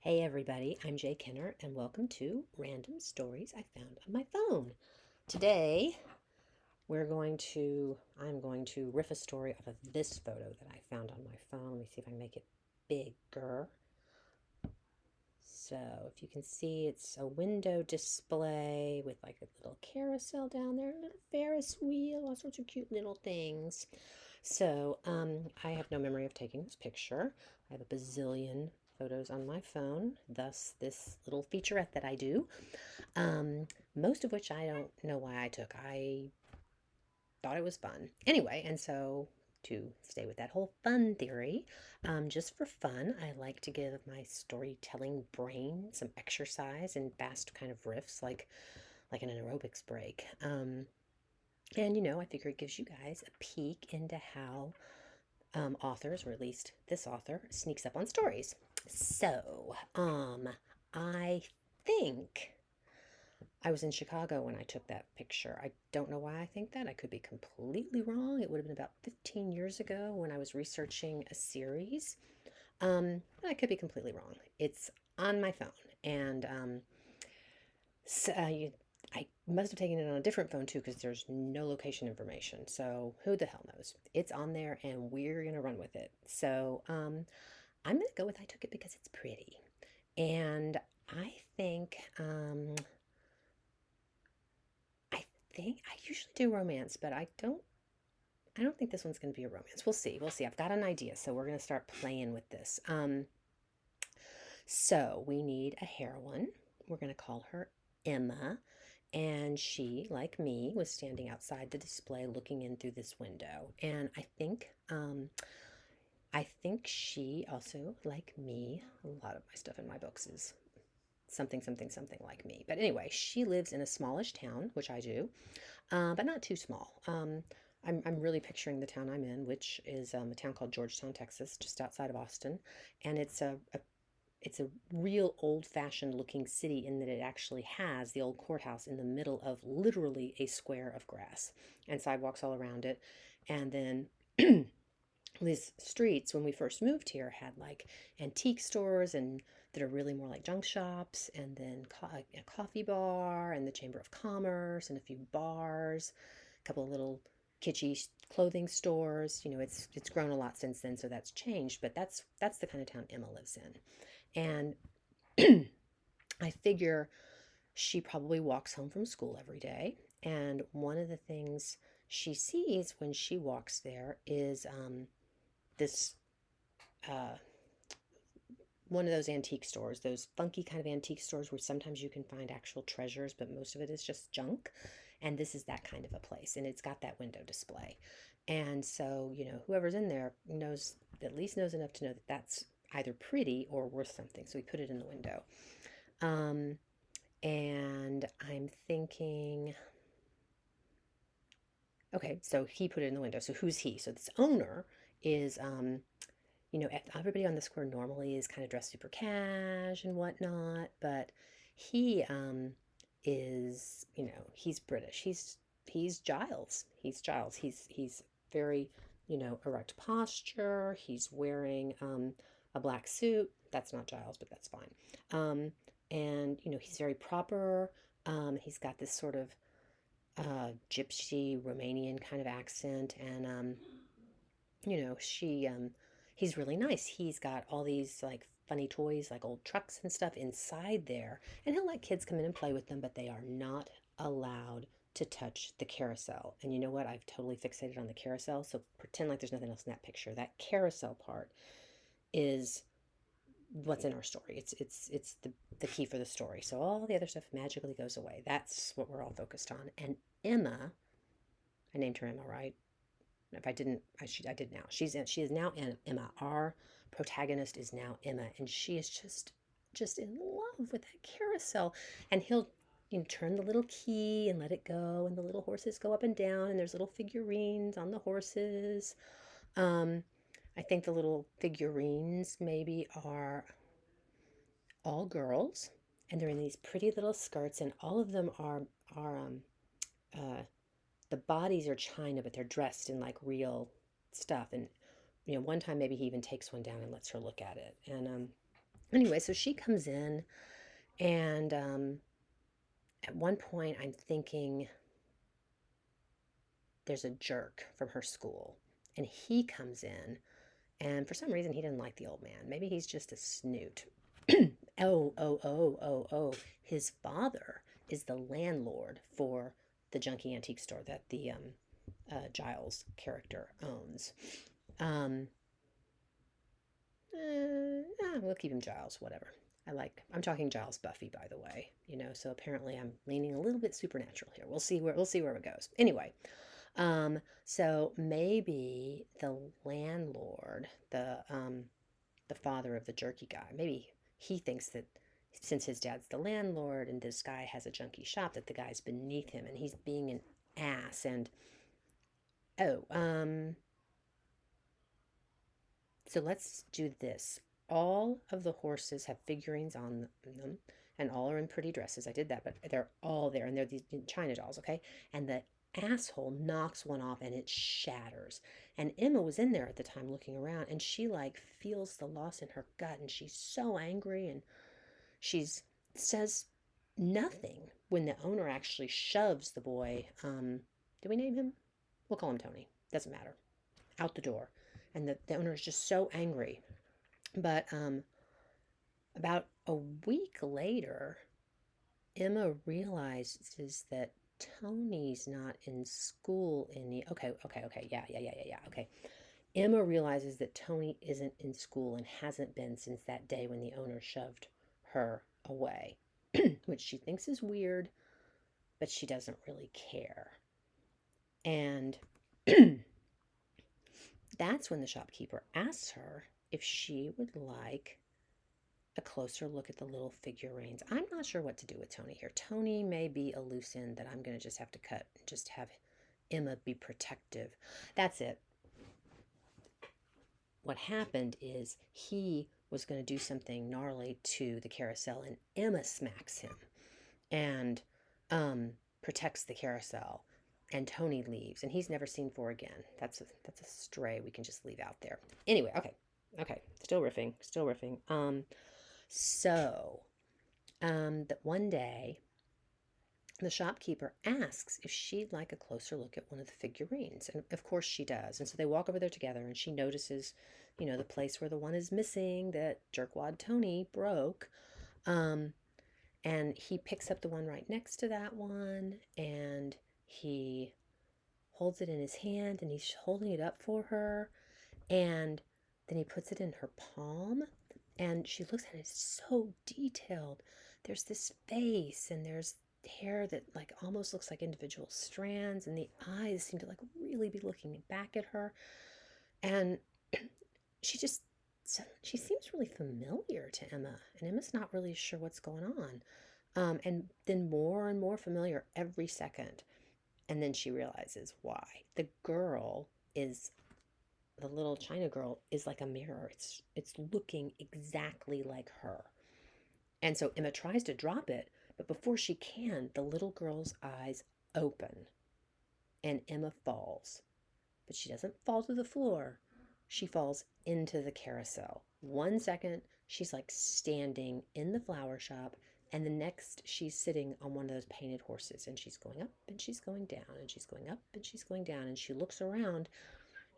Hey everybody, I'm Jay Kenner and welcome to Random Stories I Found on My Phone. Today I'm going to riff a story off of this photo that I found on my phone. Let me see if I can make it bigger. So if you can see, it's a window display with like a little carousel down there, a little Ferris wheel, all sorts of cute little things. I have no memory of taking this picture. I have a bazillion photos on my phone, thus this little featurette that I do, most of which I don't know why I took. I thought it was fun. Anyway, and so to stay with that whole fun theory, just for fun, I like to give my storytelling brain some exercise and fast kind of riffs, like an aerobics break. I figure it gives you guys a peek into how authors, or at least this author, sneaks up on stories. I think I was in Chicago when I took that picture. I don't know why I think that. I could be completely wrong. It would have been about 15 years ago when I was researching a series. I could be completely wrong. It's on my phone, and so, I must have taken it on a different phone too because there's no location information. So who the hell knows? It's on there, and we're gonna run with it. I'm gonna go with I took it because it's pretty, and I think um, I I usually do romance, but I don't think this one's gonna be a romance. We'll see. We'll see. I've got an idea, so we're gonna start playing with this. So we need a heroine. We're gonna call her Emma. And she, like me, was standing outside the display looking in through this window. And I think she also, like me, a lot of my stuff in my books is something, something, something like me. But anyway, she lives in a smallish town, which I do, but not too small. I'm really picturing the town I'm in, which is a town called Georgetown, Texas, just outside of Austin. And it's a real old-fashioned looking city in that it actually has the old courthouse in the middle of literally a square of grass and sidewalks all around it. And then these streets, when we first moved here, had like antique stores and that are really more like junk shops, and then a coffee bar and the Chamber of Commerce and a few bars, a couple of little kitschy clothing stores. It's grown a lot since then, so that's changed. But that's the kind of town Emma lives in. And I figure she probably walks home from school every day. And one of the things she sees when she walks there is this uh, one of those antique stores, those funky kind of antique stores where sometimes you can find actual treasures, but most of it is just junk. And this is that kind of a place. And it's got that window display. And so, whoever's in there at least knows enough to know that that's either pretty or worth something. So we put it in the window. Um, and I'm thinking, okay, so he put it in the window. So who's he? So this owner is, everybody on the square normally is kind of dressed super cash and whatnot, but he is, he's British. He's Giles. He's Giles. He's very, erect posture. He's wearing a black suit. That's not Giles, but that's fine. And he's very proper. He's got this sort of gypsy Romanian kind of accent, and he's really nice. He's got all these like funny toys, like old trucks and stuff inside there, and he'll let kids come in and play with them, but they are not allowed to touch the carousel. And you know what? I've totally fixated on the carousel, so pretend like there's nothing else in that picture. That carousel part is what's in our story. It's the key for the story. So all the other stuff magically goes away. That's what we're all focused on. And Emma, I named her Emma, right? If I didn't, I did now. She is now Emma. Our protagonist is now Emma, and she is just in love with that carousel. And he'll turn the little key and let it go, and the little horses go up and down, and there's little figurines on the horses. Um, I think the little figurines maybe are all girls, and they're in these pretty little skirts, and all of them are uh, the bodies are china, but they're dressed in like real stuff. And one time maybe he even takes one down and lets her look at it. And Anyway, so she comes in, and at one point, I'm thinking there's a jerk from her school, and he comes in, and for some reason, he didn't like the old man. Maybe he's just a snoot. Oh. His father is the landlord for the junky antique store that the Giles character owns. Um, we'll keep him Giles, whatever. I'm talking Giles Buffy, by the way, so apparently I'm leaning a little bit supernatural here. We'll see where it goes. Anyway, so maybe the landlord, the father of the jerky guy, maybe he thinks that since his dad's the landlord and this guy has a junkie shop, that the guy's beneath him and he's being an ass. And oh, so let's do this. All of the horses have figurines on them, and all are in pretty dresses. I did that, but they're all there, and they're these China dolls, okay? And the asshole knocks one off and it shatters. And Emma was in there at the time looking around, and she like feels the loss in her gut, and she's so angry, and she's says nothing when the owner actually shoves the boy. Do we name him? We'll call him Tony. Doesn't matter. Out the door. And the owner is just so angry. But about a week later, Emma realizes that Tony's not in school any. Okay. Yeah. Okay. Emma realizes that Tony isn't in school and hasn't been since that day when the owner shoved her away, which she thinks is weird, but she doesn't really care. And that's when the shopkeeper asks her if she would like a closer look at the little figurines. I'm not sure what to do with Tony here. Tony may be a loose end that I'm going to just have to cut and just have Emma be protective. That's it. What happened is he was going to do something gnarly to the carousel, and Emma smacks him and protects the carousel. And Tony leaves, and he's never seen for again. That's a stray we can just leave out there. Anyway, okay, still riffing. So that one day the shopkeeper asks if she'd like a closer look at one of the figurines, and of course she does. And so they walk over there together, and she notices, the place where the one is missing that jerkwad Tony broke. And he picks up the one right next to that one, and he holds it in his hand, and he's holding it up for her, and then he puts it in her palm, and she looks at it. It's so detailed. There's this face, and there's hair that like almost looks like individual strands, and the eyes seem to like really be looking back at her, and she seems really familiar to Emma, and Emma's not really sure what's going on. And then more and more familiar every second. And then she realizes why. The little China girl is like a mirror. It's looking exactly like her. And so Emma tries to drop it, but before she can, the little girl's eyes open and Emma falls. But she doesn't fall to the floor. She falls into the carousel. 1 second, she's like standing in the flower shop, and the next, she's sitting on one of those painted horses, and she's going up and she's going down, and she's going up and she's going down, and she looks around,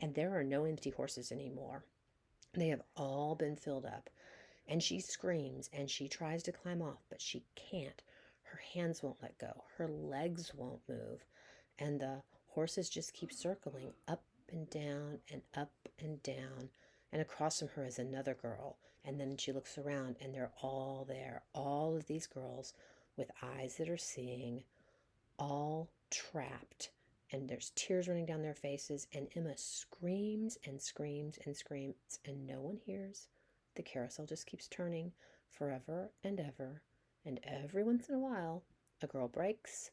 and there are no empty horses anymore. They have all been filled up, and she screams and she tries to climb off, but she can't. Her hands won't let go, her legs won't move, and the horses just keep circling up and down and up and down. And across from her is another girl. And then she looks around, and they're all there. All of these girls with eyes that are seeing, all trapped. And there's tears running down their faces. And Emma screams and screams and screams, and no one hears. The carousel just keeps turning forever and ever. And every once in a while, a girl breaks,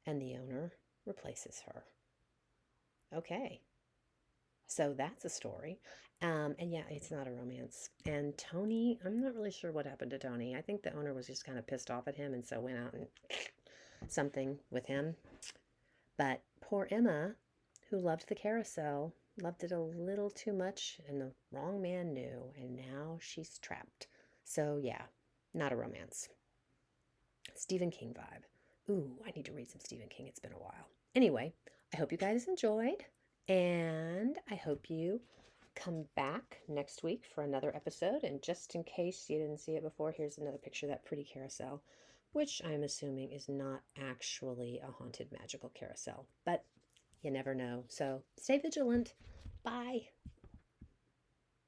and the owner replaces her. Okay. So that's a story. And yeah, it's not a romance. And Tony, I'm not really sure what happened to Tony. I think the owner was just kind of pissed off at him and so went out and something with him. But poor Emma, who loved the carousel, loved it a little too much, and the wrong man knew, and now she's trapped. So, yeah, not a romance. Stephen King vibe. Ooh, I need to read some Stephen King. It's been a while. Anyway, I hope you guys enjoyed, and I hope you come back next week for another episode. And just in case you didn't see it before, here's another picture of that pretty carousel, which I'm assuming is not actually a haunted magical carousel, but you never know. So stay vigilant. Bye.